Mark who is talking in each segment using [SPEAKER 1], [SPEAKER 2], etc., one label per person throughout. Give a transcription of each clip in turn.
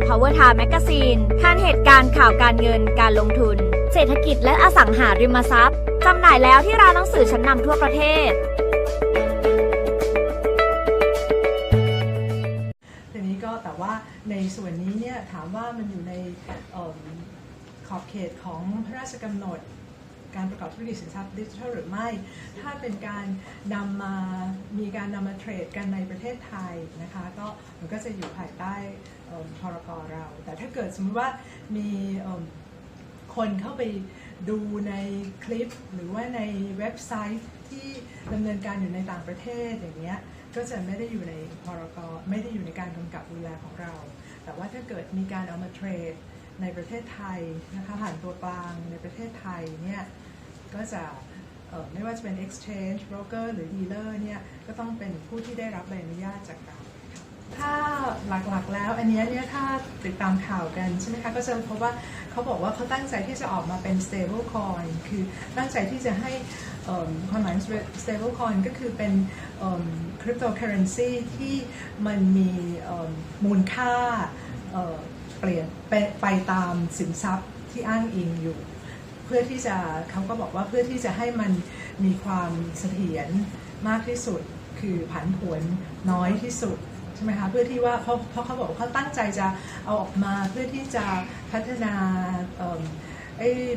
[SPEAKER 1] Power Time Magazine ทันเหตุการณ์ข่าวการเงินการลงทุนเศรษฐกิจและอสังหาริมทรัพย์จำหน่ายแล้วที่ร้านหนังสือชั้นนำทั่วประเทศ
[SPEAKER 2] ทีนี้ก็แต่ว่าในส่วนนี้เนี่ยถามว่ามันอยู่ในขอบเขตของพระราชกำหนดการประกอบธุรกิจสินทรัพย์ดิจิทัลหรือไม่ถ้าเป็นการมีการนำมาเทรดกันในประเทศไทยนะคะก็มันก็จะอยู่ภายใต้พรก.เราแต่ถ้าเกิดสมมติว่ามีคนเข้าไปดูในคลิปหรือว่าในเว็บไซต์ที่ดำเนินการอยู่ในต่างประเทศอย่างเงี้ยก็จะไม่ได้อยู่ในพรก.ไม่ได้อยู่ในการกำกับดูแลของเราแต่ว่าถ้าเกิดมีการเอามาเทรดในประเทศไทยนะคะผ่านตัวกลางในประเทศไทยเนี่ยก็จะไม่ว่าจะเป็น exchange broker หรือ dealer เนี่ยก็ต้องเป็นผู้ที่ได้รับใบอนุญาตจากเราถ้าหลักๆแล้วอันนี้เนี่ยถ้าติดตามข่าวกันใช่ไหมคะก็จะพบว่าเขาบอกว่าเขาตั้งใจที่จะออกมาเป็น stable coin คือตั้งใจที่จะให้ความหมาย stable coin ก็คือเป็นcryptocurrency ที่มันมีมูลค่าเปลี่ยนไปตามสินทรัพย์ที่อ้างอิงอยู่เพื่อที่จะเขาก็บอกว่าเพื่อที่จะให้มันมีความเสถียรมากที่สุดคือผันผวนน้อยที่สุดใช่ไหมคะเพื่อที่ว่าเพราะเขาบอกว่าเขาตั้งใจจะเอาออกมาเพื่อที่จะพัฒนา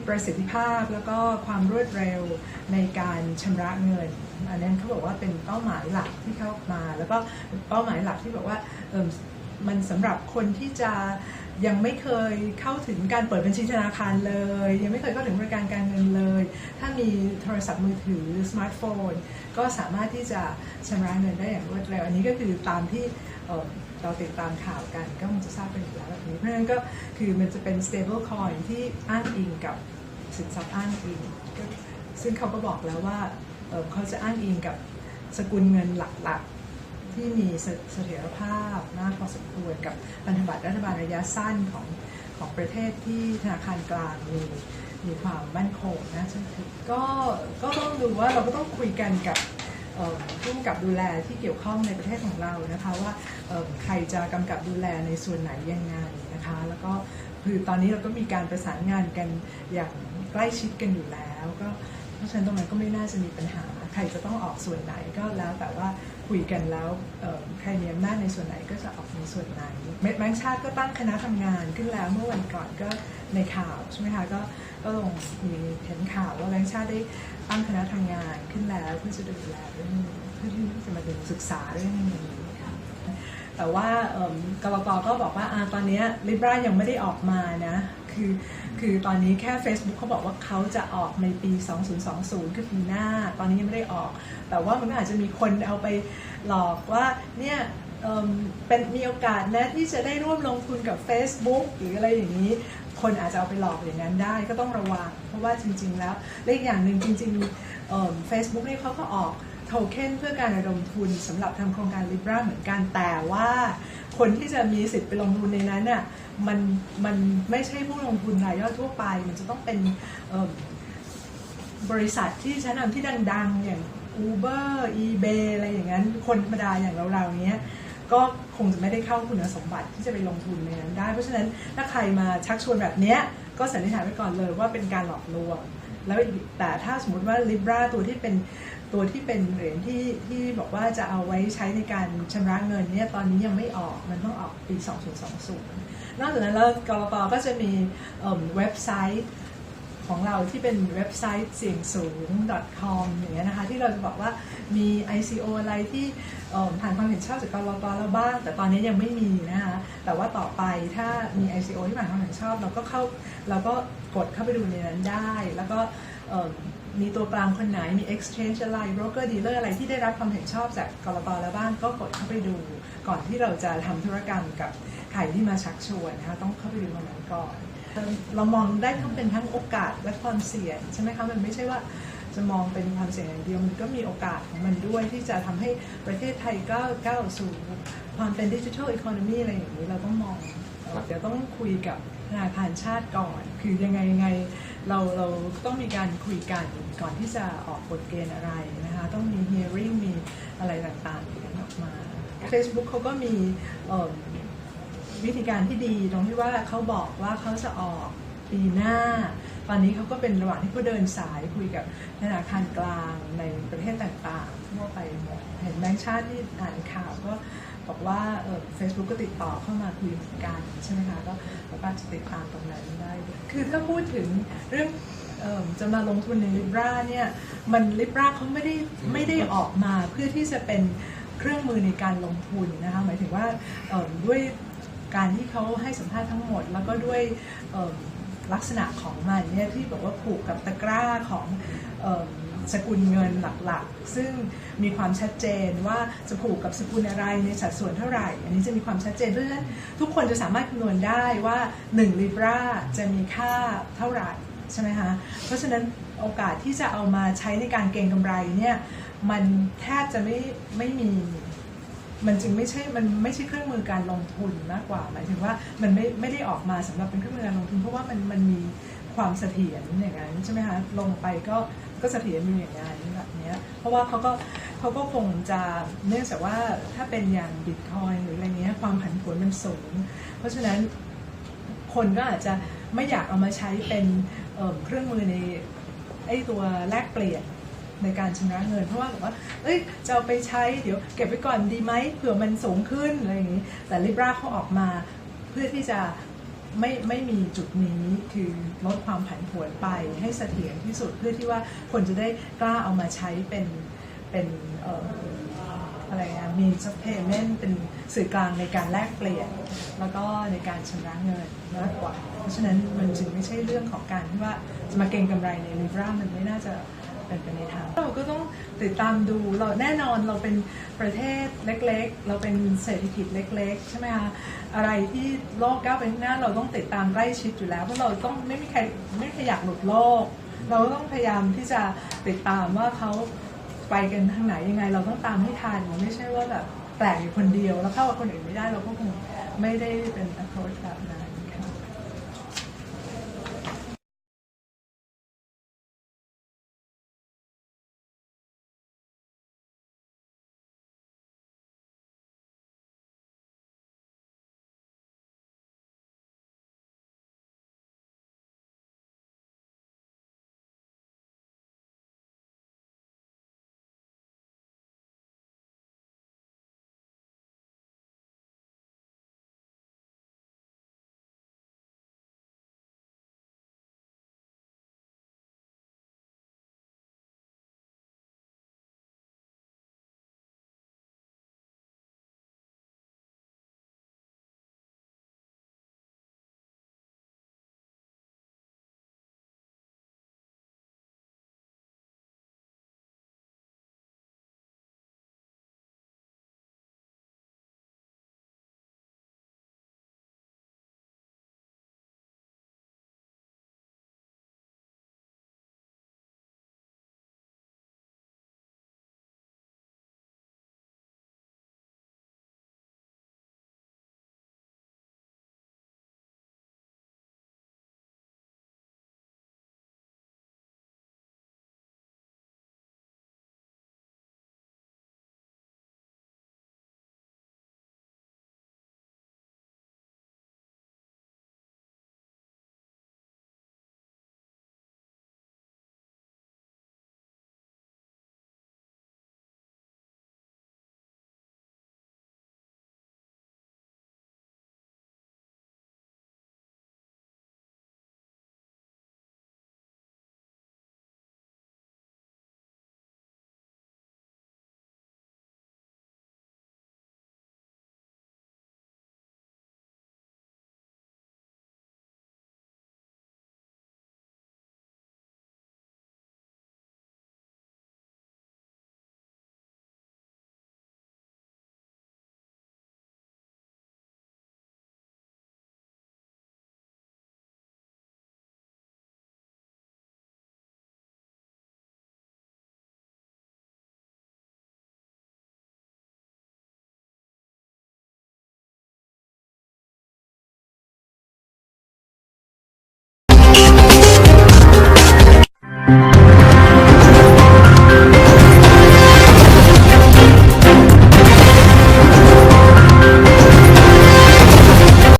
[SPEAKER 2] ประสิทธิภาพแล้วก็ความรวดเร็วในการชำระเงินอันนั้นเขาบอกว่าเป็นเป้าหมายหลักที่เข้ามาแล้วก็เป้าหมายหลักที่บอกว่ามันสำหรับคนที่จะยังไม่เคยเข้าถึงการเปิดบัญชีธนาคารเลยยังไม่เคยเข้าถึงบริการการเงินเลยถ้ามีโทรศัพท์มือถือสมาร์ทโฟนก็สามารถที่จะชำระเงินได้อย่างรวดเร็วอันนี้ก็คือตามที่เราติดตามข่าวกันก็คงจะทราบกันอยู่แล้วแบบนี้เพราะฉะนั้นก็คือมันจะเป็น stable coin ที่อ้างอิงกับสินทรัพย์อ้างอิงซึ่งเขาก็บอกแล้วว่าเขาจะอ้างอิงกับสกุลเงินหลักๆที่มีเสถียรภาพมากพอสมควรกับพันธบัตรรัฐบาลระยะสั้นของประเทศที่ธนาคารกลางมีความมั่นคงนะก็ต้องดูว่าเราก็ต้องคุยกันกับผู้กำกับดูแลที่เกี่ยวข้องในประเทศของเรานะคะว่าใครจะกำกับดูแลในส่วนไหนยังไงนะคะแล้วก็คือตอนนี้เราก็มีการประสานงานกันอย่างใกล้ชิดกันอยู่แล้วก็เพราะฉะนั้นตรงนั้นก็ไม่น่าจะมีปัญหาใครจะต้องออกส่วนไหนก็แล้วแต่ว่าคุยกันแล้วใครมีอำนาจในส่วนไหนก็จะออกในส่วนไหนแบงก์ชาติก็ตั้งคณะทำงานขึ้นแล้วเมื่อวันก่อนก็ในข่าวใช่ไหมคะก็ลงมีเห็นข่าวว่าแบงก์ชาติได้ตั้งคณะทำงานขึ้นแล้วเพื่อจะดูแลเรื่องเพื่อที่จะมาดูศึกษาเรื่องนี้แต่ว่ากรก.ก็บอกว่าตอนนี้ Libra ยังไม่ได้ออกมานะคือตอนนี้แค่ Facebook เขาบอกว่าเขาจะออกในปี 2020 คือปีหน้าตอนนี้ยังไม่ได้ออกแต่ว่ามันอาจจะมีคนเอาไปหลอกว่าเนี่ยเป็นมีโอกาสนะที่จะได้ร่วมลงทุนกับ Facebook หรืออะไรอย่างนี้คนอาจจะเอาไปหลอกอย่างนั้นได้ก็ต้องระวังเพราะว่าจริงๆแล้วและอีกอย่างหนึ่งจริงๆFacebook นี่เขาก็ออกโทเค็นเพื่อการระดมทุนสำหรับทำโครงการ Libra เหมือนกันแต่ว่าคนที่จะมีสิทธิ์ไปลงทุนในนั้นน่ะมันไม่ใช่ผู้ลงทุนรายย่อยทั่วไปมันจะต้องเป็นบริษัทที่ชั้นนำที่ดังๆอย่าง Uber eBay อะไรอย่างนั้นคนธรรมดาอย่างเราๆเนี้ยก็คงจะไม่ได้เข้าคุณสมบัติที่จะไปลงทุนในนั้นได้เพราะฉะนั้นถ้าใครมาชักชวนแบบนี้ก็สันนิษฐานไว้ก่อนเลยว่าเป็นการหลอกลวงแล้วแต่ถ้าสมมติว่า Libra ตัวที่เป็นเหรียญที่บอกว่าจะเอาไว้ใช้ในการชำระเงินเนี่ยตอนนี้ยังไม่ออกมันต้องออกปี 2020 นอกจากนั้นแล้วกรก.ก็จะมีเว็บไซต์ของเราที่เป็นเว็บไซต์เสี่ยงสูง .com อย่างเงี้ยนะคะที่เราจะบอกว่ามี ICO อะไรที่ผ่านความเห็นชอบจากกรก.แล้วบ้างแต่ตอนนี้ยังไม่มีนะคะแต่ว่าต่อไปถ้ามี ICO ที่ผ่านความเห็นชอบเราก็กดเข้าไปดูในนั้นได้แล้วก็มีตัวกลางคนไหนมี exchange อะไร broker dealer อะไรที่ได้รับความเห็นชอบจากกรก.แล้วบ้างก็กดเข้าไปดูก่อนที่เราจะทำธุรกรรมกับใครที่มาชักชวนนะคะต้องเข้าไปดูตรงนั้นก่อนเรามองได้ทั้งเป็นทั้งโอกาสและความเสี่ยงใช่ไหมคะมันไม่ใช่ว่าจะมองเป็นความเสี่ยงอย่างเดียวมันก็มีโอกาสของมันด้วยที่จะทำให้ประเทศไทยก้าวสู่ความเป็นดิจิทัลอีโคโนมีอะไรอย่างนี้เราต้องมองเดี๋ยวต้องคุยกับธนาคารชาติก่อนคือยังไงเราต้องมีการคุยกันก่อนที่จะออกกฎเกณฑ์อะไรนะคะต้องมี hearing มีอะไรต่างๆกันออกมา Facebook เขาก็มี วิธีการที่ดีตรงที่ว่าเขาบอกว่าเขาจะออกปีหน้าตอนนี้เขาก็เป็นระหว่างที่เขาเดินสายคุยกับธนาคารกลางในประเทศต่างๆทั่วไปหมดเห็นแบงก์ชาติที่อ่านข่าวก็บอกว่าFacebook ก็ติดต่อเข้ามาคุยกันใช่ไหมคะก็เราก็จะติดตามตรงนั้นได้คือถ้าพูดถึงเรื่องจะมาลงทุนใน Libra เนี่ยมัน Libra เขาไม่ได้ออกมาเพื่อที่จะเป็นเครื่องมือในการลงทุนนะคะหมายถึงว่าด้วยการที่เขาให้สัมภาษณ์ทั้งหมดแล้วก็ด้วยลักษณะของมันเนี่ยที่บอกว่าผูกกับตะกร้าของสกุลเงินหลักๆซึ่งมีความชัดเจนว่าจะผูกกับสกุลอะไรในสัดส่วนเท่าไหร่อันนี้จะมีความชัดเจนเพราะฉะนั้นทุกคนจะสามารถคำนวณได้ว่า1 Libra จะมีค่าเท่าไหร่ใช่ไหมคะเพราะฉะนั้นโอกาสที่จะเอามาใช้ในการเก็งกำไรเนี่ยมันแทบจะไม่มีมันจึงไม่ใช่เครื่องมือการลงทุนมากกว่าหมายถึงว่ามันไม่ได้ออกมาสำหรับเป็นเครื่องมือการลงทุนเพราะว่ามันมีความเสถียรอย่างนั้นใช่ไหมคะลงไปก็เสถียรมีอย่างนั้นแบบนี้เพราะว่าเขาก็คงจะเนื่องจากว่าถ้าเป็นอย่างบิตคอยน์หรืออะไรเงี้ยความผันผวนมันสูงเพราะฉะนั้นคนก็อาจจะไม่อยากเอามาใช้เป็นเครื่องมือในไอ้ตัวแลกเปลี่ยนในการชำระเงินเพราะว่าแบบว่าจะเอาไปใช้เดี๋ยวเก็บไว้ก่อนดีไหมเผื่อมันสูงขึ้นอะไรอย่างนี้แต่ Libra เขาออกมาเพื่อที่จะไม่มีจุดนี้คือลดความผันผวนไปให้เสถียรที่สุดเพื่อที่ว่าคนจะได้กล้าเอามาใช้เป็นอะไรนะมี means of payment เป็นสื่อกลางในการแลกเปลี่ยนแล้วก็ในการชำระเงินมากกว่าเพราะฉะนั้นมันจึงไม่ใช่เรื่องของการที่ว่าจะมาเก็งกำไรใน Libra มันไม่น่าจะเป็นไปในทางเราก็ต้องติดตามดูเราแน่นอนเราเป็นประเทศเล็กๆเราเป็นเศรษฐกิจเล็กๆใช่ไหมคะอะไรที่โลกก้าวไปข้างหน้าเราต้องติดตามใกล้ชิดอยู่แล้วเพราะเราต้องไม่มีใครอยากหลุดโลกเราต้องพยายามที่จะติดตามว่าเขาไปกันทางไหนยังไงเราต้องตามให้ทันไม่ใช่ว่าแบบแปลกอยู่คนเดียวแล้วเข้ากับคนอื่นไม่ได้เราก็คงไม่ได้เป็น approach แบบนั้น